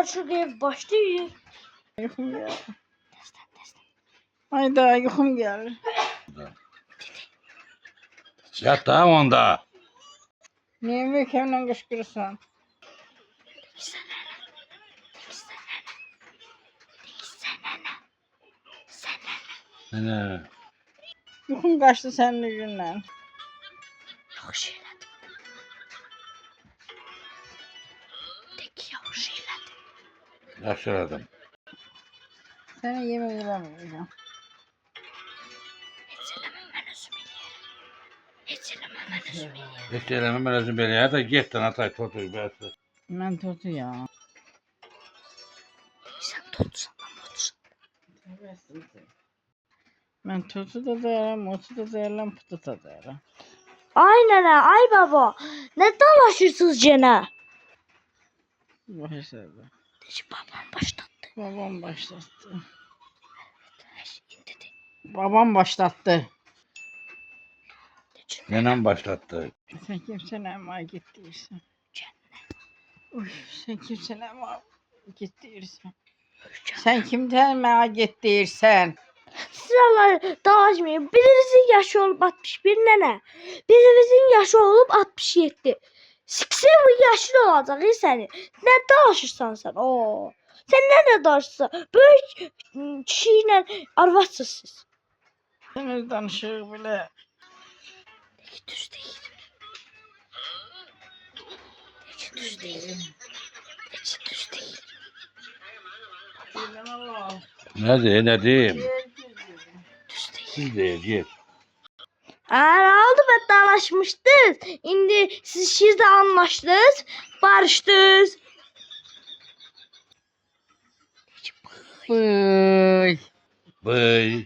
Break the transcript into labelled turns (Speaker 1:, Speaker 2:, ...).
Speaker 1: Artık ev başlıyor.
Speaker 2: Uykum geldi. Hayda uykum geldi.
Speaker 3: Yat daha onda.
Speaker 2: Niye mükemmel kışkırırsan?
Speaker 3: Ne?
Speaker 2: Uykum kaçtı senin yüzünden.
Speaker 1: Yok şeyler. Tek yavru şeyler.
Speaker 3: Yaşaradım.
Speaker 2: Sana yemek vermeyeceğim.
Speaker 1: Hiç elemem ben özümü yerim. Hiç elemem ben özümü yerim.
Speaker 3: Hiç elemem lazım beni. Ya da git lan atay çocuğu versin.
Speaker 2: Ben tutu ya.
Speaker 1: Sen tutsan da mutsun.
Speaker 2: Ben tutu da derim, mutu da derim, putu da derim.
Speaker 1: Aynen ha, ay baba. Ne dalaşırsınız gene?
Speaker 2: Başladı.
Speaker 1: Dedi babam başlattı.
Speaker 2: Babam başlattı.
Speaker 1: Şimdi de.
Speaker 2: Babam başlattı.
Speaker 3: Nenem başlattı.
Speaker 2: Sen kimsen ama gittiysen. Uf, sen kimsen ama gittiysen. Sen kimden ama gittiysen.
Speaker 1: Sıralar dalaşmayın. Birinizin yaşı olup 61 nene. Birinizin yaşı olup 67. Siksen bu yaşlı olacak seni. Ne dalaşırsan sen? Oo. Sen ne dalaşırsan? Böyük kişiyle arvatsız siz.
Speaker 2: Sen danışır bile.
Speaker 1: Peki düz değil. Peki düz değil. Peki düz değil.
Speaker 3: Ne diyeyim?
Speaker 1: Düz değil.
Speaker 3: Siz de git.
Speaker 1: Ne oldu be dalaşmışdınız. İndi siz de anlaşdınız. Barışdınız.
Speaker 2: Bıy.
Speaker 3: Bıy.